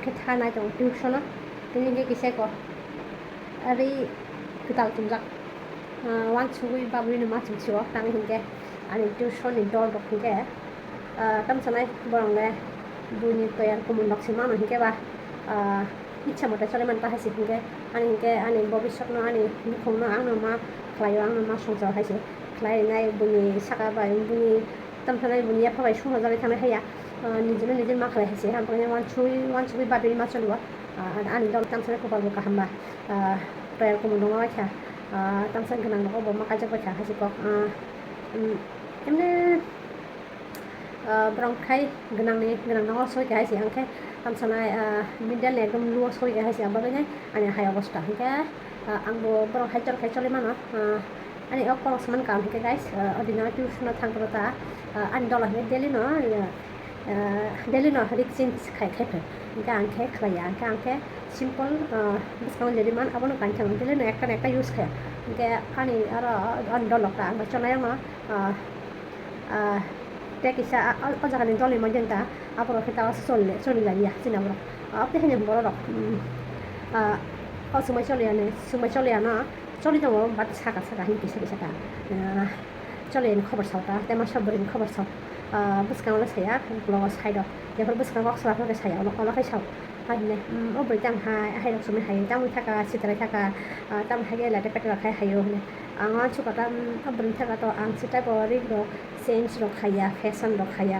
ke thanai dong tuition tini ge kise ko ari kwtal tumjak wan chugui babri ni ma chungchiwa tang hingke ani tuition ni dor dok hingke tamsanai borong le buni toyar kumundok simano hingke ba ইচ্ছা মতো চলে মান পাহাইছে হিংকে আনি ভবিষ্যৎ ন আনি মুখং ন আংনো মা খ্লাইও আংনো মা সংসার হাইছে খ্লাইनाय बुनि साका बाय बुनि तामथानाय बुनिया फाबाय संसार जाबाय थानो हाया निजेनो निजे मा खालाय हाइसे ओमफ्राय वान सुइ बाबेनि मा चलुआ आनि दल तामसानाय खबारबो गाहामबा तयार कुमु दङ आखा तामसान गोनां न'आव बमा काजक बायखा हाइसे कक एमने ब्रंखाय गोनां न'आव सयखा हाइसे आंखाय तामसानाय मिडल एकदम लुआव सयखा हाइसे आबागैनो आनि हाय अबस्था हिंखे आंबो ब्रंखाय चरखाय चले मानो ani okoro saman kam hike guys adina tuition thangprota ani dola he daily no rixin khai ga angke khlaya ga angke simple biskang jadi man abono kanchang daily no ekta use khaya ge ani aro an dola ta ba chonay ma tekisa ojagani doli majenta aporo khita soli lagi sina bro apte hene boro rok sumai choliana চলি দङ but সাকা হিংকি সাকা চলেन खबर सावता तेमा सबरिन खबर साव बुसकांला साया blog side जेफोर बुसकां बक्सलाफोर साया अलाखै साव हायने अब्रै तां हाय रसुमे हाय तां थाका सितराय थाका तां हागे लाटे पेटरा खाय हायो हने आंगा चुकाता अब्रै थाका तो आं सिता बरि रो सेन्स रो खाया फैशन रो खाया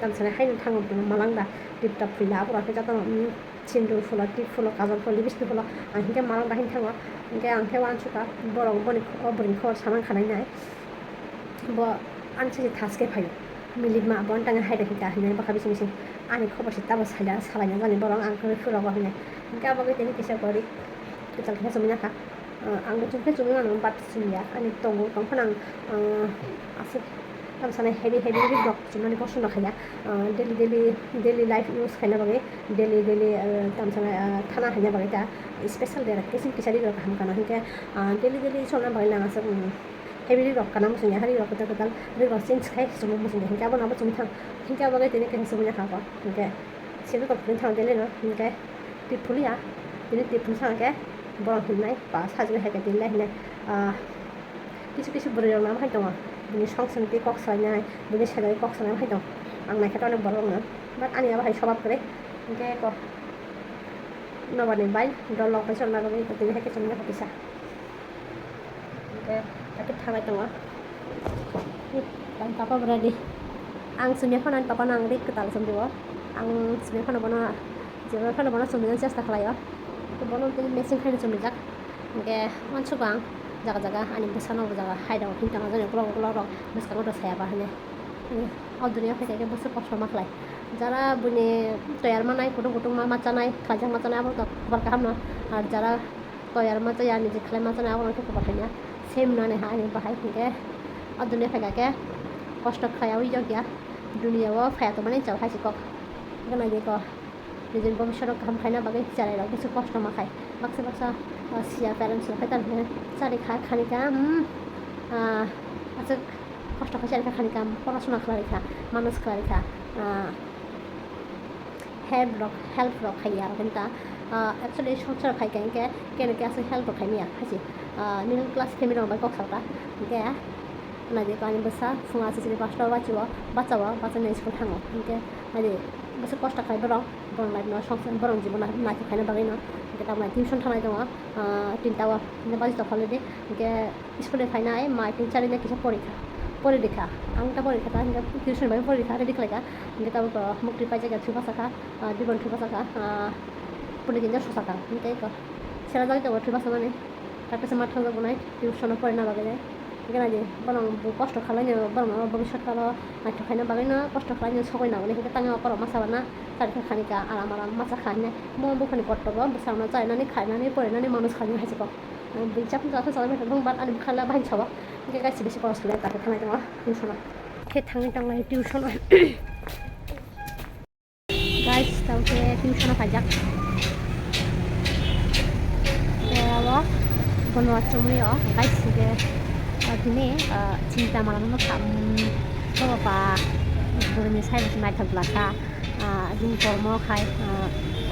तां सने हायनो थाङो मालांदा टिपटाप फैला बराखै जाता सिन्दुर फुला टिप फुला काजल फुला लिपस्टिक फुला आं हिंके मालांदा हिं थाङो हिंके आंखे वान चुका बरं अब्रै खबर सामान खानायनाय bo ansi taske phayo milit ma bon tang haida hita hine ba khabi sing ani khobar sita ba salanya jani borong ang kore fura ba hine ga ba gete kisa kori kital kha somina kha ang chungke chungna no bat sunya ani tongo tong phanang ase tam sane heavy vlog chunani poson khaya daily life use khana ba daily tam sane thana hanya ba ta special de kesin kisari ro kham kana hinke daily chona ba na asa heavy rock kana musunya hari rock ta ro sense khai sumu musunya hinka ba na ba chung thang hinka ba ge tene ken sumunya kha ba hinke sebe ko prin thang dele no hinke tipulia tene tipun sang ke borong hinai ba sajwe ha ke dile hine কিছু বড় না ভাই দङ बिनि সংসংতি कक सायनाय बिनि सायनाय कक सायनाय भाई दं आं नायखाथ अनेक बरं न बाट आनिया भाई सबाब करे hinke ko नबानि बाय दलक बाय चलना गबे तने हेके चमना फटिसा hinke tapi थाबाय दङ आं पापा बरादि आं सुनिया फनान पापा नां रे कताल समदिव आं सुनिया फना बना जेबो फना बना समदिन चेष्टा खालायो तो बनो तिनि मेसिन खायनो समदिजाक hinke मानसुबां jaga ani besano jaga haida hinta ngajane blog beskago do saya bahane audrenya feke bose kosho maklai jara bune toyar manai kutung ma macanai khajang macanai abo khabar kahamna ar jara toyar ma taya ni je khlai macanai abo ko bahanya same nane ha ani bahai hinke audrenya feke ke kosto khayau jogya duniya wa faya to mane chau haisi kok gana je ko নিজের ভবিষ্যৎ কাম খাই না বাকি চালাই রাখ কিছু কষ্ট মা খায় বাক্সা সিয়া প্যারেন্টস খাই তার চারি খা খানিকা আচ্ছা কষ্ট খাই চারি খা খানিকা পড়াশোনা খেলা রেখা মানুষ খেলা রেখা হেল্প রক খাই আর কিন্তু একচুয়ালি সংসার খাই কেনকে কেনকে আছে হেল্প খাই মিয়া খাইছি মিডল ক্লাস ফ্যামিলি বাই কক সাউটা গে নাজে কানি বসা ফুঙা সিসি পাঁচটা বাচ্চা নেই স্কুল থাঙো কিন্তু নাজে बस कष्ट खाइ बरं लाइफ न संसार बरं जीवन नाखि खाइनो बागै न kita mai tuition थानाय दङ तिनटावा बाजि तफाले दे के स्कुल फाइनाय माइ टिचार ने किसा परीक्षा आंटा परीक्षा ता tuition बाय परीक्षा रेडी खालायगा kita मुक्ति पाइ जायगा थुबा साखा दिबन थुबा साखा पुलिस जिन्जा ससाखा निते को सेरा जाय तो थुबा साने तारपसे माथां जाबनाय tuition पढना बागै gana je borong কষ্ট খালাইनो borong भबिष्यत काल नायथ खाइनो बागैनो कष्ट खालायनो सगायना माने हिंगा ताङा पर मासाबाना तारखा खानिका आराम मासा खाने मो बुखानि कट्टबो बसावना जायनानै खायनानै परायनानै मानुस खानो हासिको बिचाप जाथा जालाय दं बाट आनि खाला बाहाय साबा हिंगा गासि बेसे खरस खालाय तारखा थानाय दङ टिउसना के थाङै थांलाय टिउसना गाइस तावके टिउसना फाजाक एवा बनवा चुमियो गाइस के दिनै चिन्ता मालानो खाम बाबा बुरनि साइबस नायथाब्लाथा din kormo khai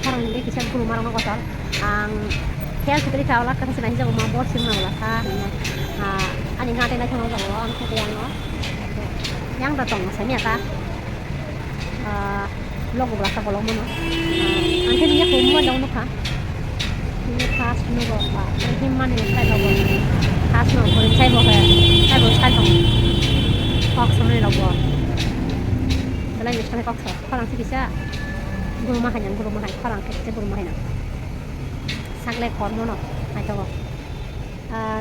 khorang ni kisa guru marang kotor ang khel chukri kawla ka sina hi jago ma bor sim na sa ani ngate na thang jago ang khate yang no yang da tong sa mia ka log bla sa kolom no ante ni ko mo daw no ka ni khas no ba ni man ni sai lo khas no ko sai bo sai tong kok samne lo bo Kalau yang sekarang kok orang sih bisa guru mahan orang kecil guru mahan sangat kormo no atau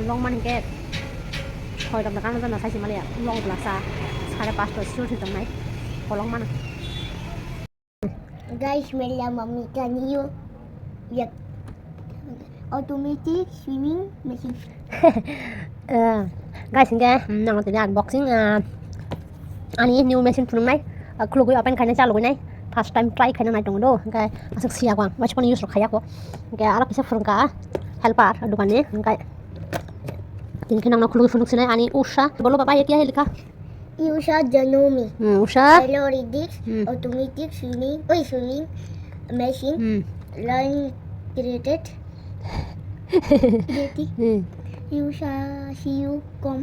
long man ke koi dalam kan nonton nasi Malaysia long belasa sekarang pas tuh suruh tentang naik kolong mana guys Maria mami can you ya automatic swimming machine guys enggak nang tadi unboxing ani new machine punya naik klug gue open kayaknya calu nih first time try kayaknya naik dong do kayak masuk siap bang macam mana use kayak kok kayak arah bisa furungka helper dukannya kayak ini kan nang klug funduk sini ani Usha bolo papa ya kia helika Usha Janome Usha automatic swimming machine learn created usha.com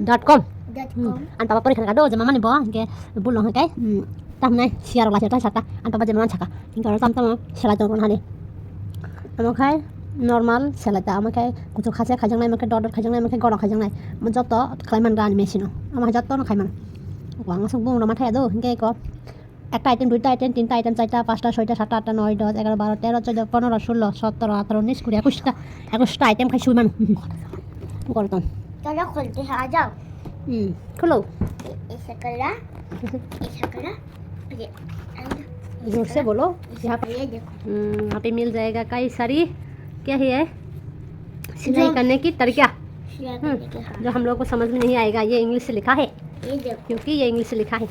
an papa pori kado jama mani bo ke bulong kai tam nai siar la chata chata an papa jama chaka ingkar tam tam sela ton hani amakai normal sela ta amakai kuchu khase khajang nai amakai dodor khajang nai amakai gorong khajang nai monjoto klaiman ran machine ama joto no khaiman wang sung bung roma thai do ke ko একটা item দুইটা item তিনটা item চারটা পাঁচটা ছয়টা সাতটা আটটা 9 10 11 12 13 14 15 16 17 18 19 20 21টা item খাইছি মান করতন चलो खोलते हैं आ जाओ खोलो ऐसा करा जोर से बोलो यहाँ पे ये देखो यहाँ पे मिल जाएगा कई सारी क्या है सिलाई करने की तरीका जो हम लोग को समझ में नहीं आएगा ये इंग्लिश से लिखा है ये देखो क्योंकि ये इंग्लिश से लिखा है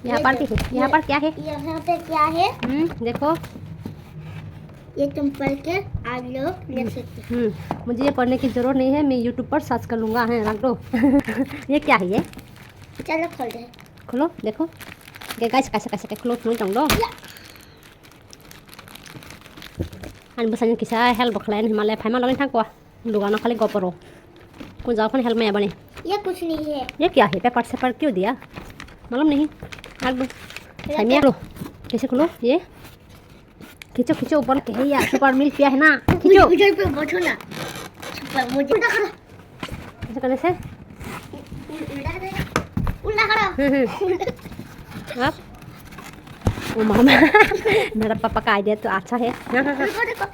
यहाँ पर यहाँ पर क्या है यहाँ पे क्या है देखो ये तुम पढ़ के आप लोग लिख सकते हो मुझे ये पढ़ने की जरूरत नहीं है मैं यूट्यूब पर सर्च कर लूँगा है रख दो ये क्या है ये चलो खोलते हैं खोलो देखो ये guys कैसे खोलो तुम dong do an besarnya kisah hel bakhlain Himalaya phai ma login thang kwa lugano khali goporo kun jao khon hel में बने ये कुछ नहीं है ये क्या है पेपर से पर क्यों दिया मालूम नहीं रख दो खाइए लो कैसे खोलो ये खींचो ऊपर के है यार सुपर मिल्क पिया है ना खींचो इधर पे बैठो ना सुपर मुझे ऐसे करने से उल्टा करो अब ओ मामा मेरा पापा का आइडिया तो अच्छा है देखो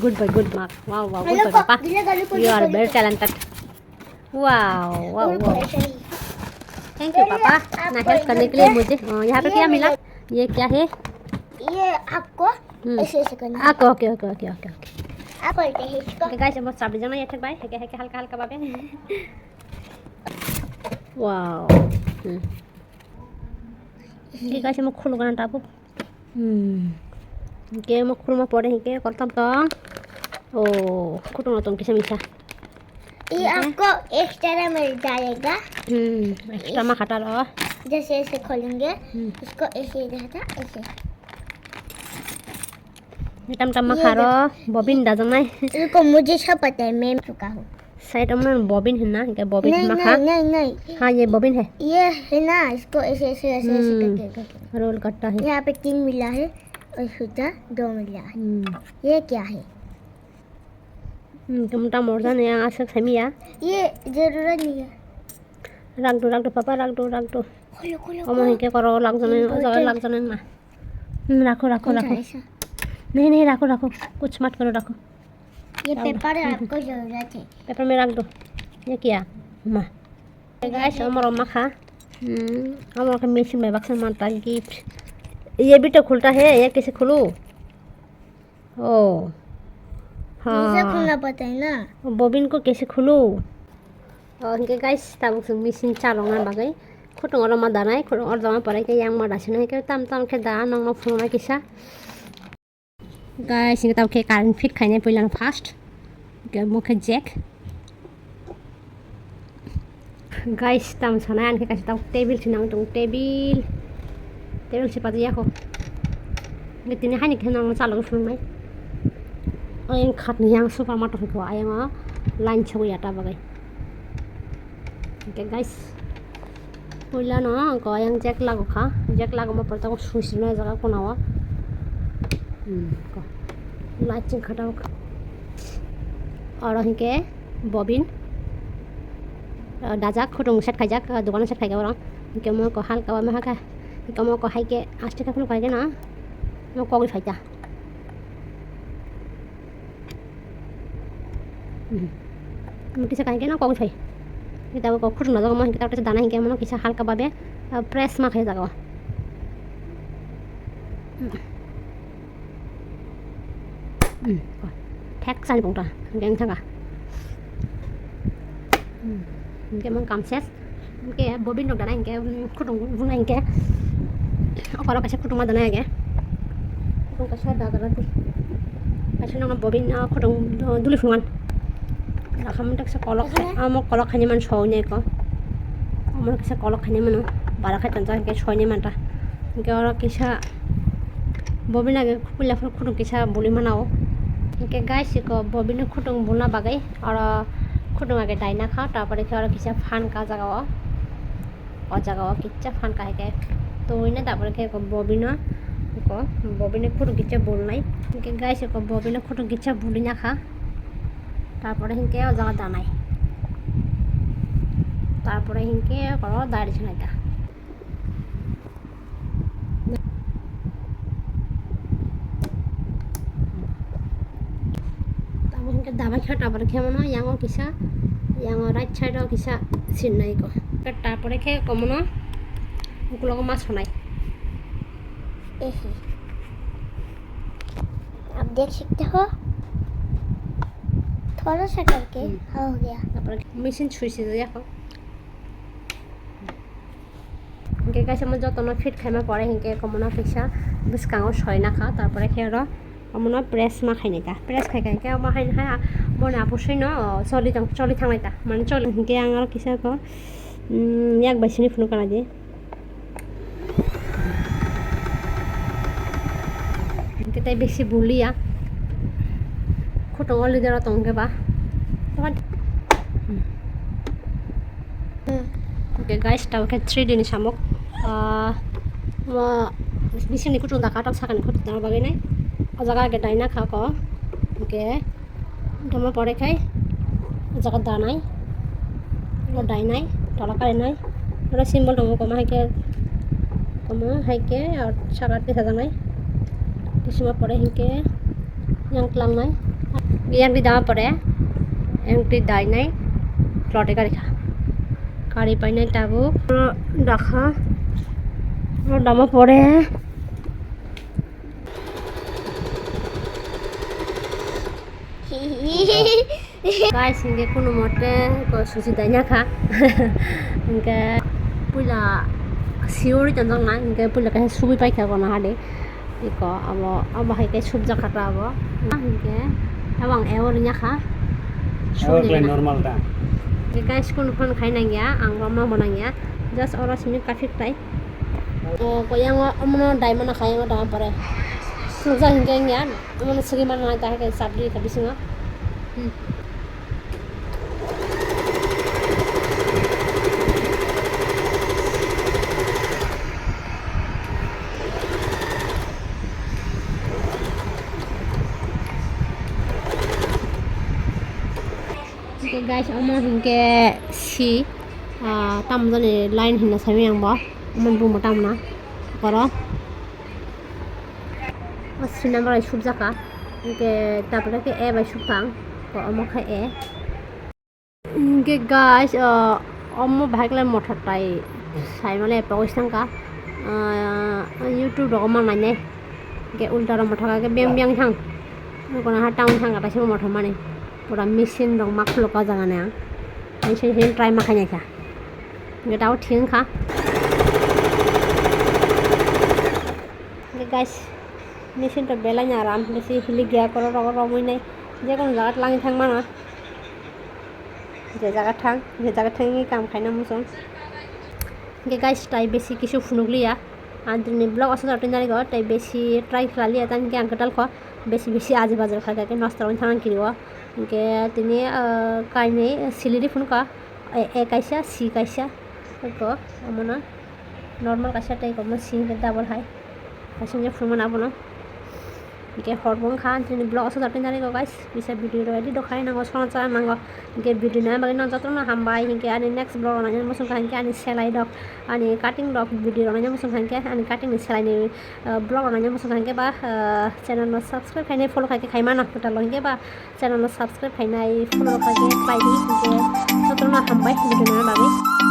good mark wow good boy पापा you are very talented wow thank you पापा ना हेल्प करने के लिए मुझे यहाँ पे क्या मिला ये क्या है ये आपको ऐसे करना आपको ओके आप बोलते हैं इसको गाइस अब सब जाना ये बाय है हल्का बाबे वाओ ये गाइस मैं खुल गना टापू के मैं खुल में पड़े के करतम तो ओ खुटो ना तुम किसे मिसा ये आपको एक्स्ट्रा मिल जाएगा एक्स्ट्रा में हटा लो जैसे ऐसे खोलेंगे इसको ऐसे रहता ऐसे टम खारो बॉबिन दाजन नहीं इसको मुझे सब पता है मैं चुका हूँ साइड में बॉबिन है ना क्या बॉबिन नहीं हाँ ये बॉबिन है ये है ना इसको ऐसे करके रोल करता है यहाँ पे 3 मिला है और सूता 2 मिला है ये क्या है तुमटा मोरजा ने आ सक समिया ये जरूरत नहीं है रख दो पापा रख दो खोलो ओ मैं क्या करो लग जाने ना रखो नहीं रखो कुछ मत करो रखो ये पेपर आपको जरूरत है पेपर में रख दो ये क्या माँ गाइस हमारा अम्मा खा हमारा का मशीन में बक्सा मारता गिफ्ट ये भी तो खुलता है ये कैसे खोलूं ओ हाँ खुलना पड़ता है ना बॉबिन को कैसे खोलूं और इनके गाइस तब मशीन चालू ना बागै खुद और मा दानाय खुद और जमा पड़े के yang मा दासिन है के तम के दा नंग फुंना किसा गाइस इनके तब के कारेंट फिट खाइने पहिला फास्ट के मुखे Jack Guys, tam sanayan kay kasi tawag table sinang tong table sipat ya ko. Ngitin hani khenang salog fulung nai. Ayang khat ni yang supermarket ko ayang line chho ya ta bagai. Okay guys. Pula no ko ayang jack lago mo parta ko sushi na jaga ko nawa. Ko. Lighting khataw. Aur hinke bobin dajak khudung set khajak dukan set khaiga orang ke mo ko halka wa ma haka ke mo ko haike aste ka phul khaiga na mo ko faita mo kisa khaiga na ko phai kita ko khudung na mo kita ta dana hinke mo kisa halka babe press ma khai jaga thek san bongta geng thanga cái món cầm set cái bobin được đàn cái khung vung anh cái kalau kasih khung mà đàn cái khung kasih dah cái gì kasih nong bobin khung dulu fungan lah kamu tak sekolok mau kolok hanya man shownya kok mau kisah kolok hanya mana barak kan tentang kayak shownya mana kayak orang kisah bobin lagi kuliah khung kisah boleh mana kayak guys kok bobin khung boleh bagai orang khudung age daina kha tarpore ke aro kisha fan ka jagao o jagao kicha fan ka ke to ina tarpore ke bobina ko bobine khudung kicha bol nai ke guys ko bobine khudung kicha bolina kha tarpore hinke o jaga danai tarpore hinke ko dairi chhnai ta daba kha tarpore ke mono yang kisha yang right side o kisha sin nai ko tarpore ke komono ukulo ko mas honai आप देख सकते हो थोड़ा सा करके हो गया tarpore machine chuisi ja ko hinke kaisa mo jotono fit khaima pore hinke komono kisha buskang o soi na kha tarpore ke ro komono press ma khaini ta press khai khai ke ma khaini kha bone apusai no choli thangnai ta mane choli hinke ang kisa ko yak baisini phunu kana di hinke tai beshi bulia khotong oli dera tongke ba okay guys tau ke 3D ni samok bisini kutung da katak sakani khotong da bagai nai jaga ke daina kha ko ke dama pore khai jaga danai lo dainai tola kare nai ora symbol dong ko ma haike ar sagat ke sajanai kisima pore hinke yang klang nai yang di dama pore yang di dainai plote kari kha kari painai tabu dakha dama pore guys hinge kuno mote ko susi danya kha hinge pula siori janjang na hinge pula ka subi pai kha kona hade iko abo hai ke sub jakata abo hinge tawang ewor nya kha subi normal ta guys kuno khon khai na ya ang ma bonang ya just ora simi kafik tai ko yang amno diamond khai nga da pare suja hinge ya amno sigi man na ta ke sabri ka bisinga okay guys amo hinke si tam jane line hinna sami yang ba amon bu motam na koro asri number ai subjaka hinke tapore ke e bai subang ko amo kha e hinke guys amo bhagla motor tai sai male pawisang ka YouTube ro ma nai ne ke ulta ro motor ka ke beng beng thang ko na ha town thang ka ta se motor mane pura machine dong mak loka jaga ne ang sen try ma khanya kha nge tao thing kha guys machine to bela nya ram besi hili gya koro ro moi nai je kono jagat langi thang mana যে জায়গা ঠাঙ্গি কাম খাই না মুসুন গে guys তাই বেশি কিছু ফুনুগলিয়া আর দিনে blog আসা যাতে নারী গো তাই বেশি ট্রাই খালিয়া তাই গে আঙ্কেটাল খ বেশি আজে বাজার খাগে নষ্ট হন থানান কিরিও গে তিনি কাইনে সিলিরি ফুন কা এ কাইসা C কাইসা ko amana normal kaisa tai ko si double high kaisa fuman abono ke horbong khan tini blog asa datin dare ko guys bisa video ready do khai nango sona cha nango ke video na bagi non jatro na hambai hinke ani next blog na musung khan ke ani selai dok ani cutting dok video na musung khan ke ani cutting ni selai ni blog na musung khan ke ba channel no subscribe khai nai follow khai ke khai mana ta lo hinke ba channel no subscribe khai nai follow khai ke pai di ke jatro na hambai video na bagi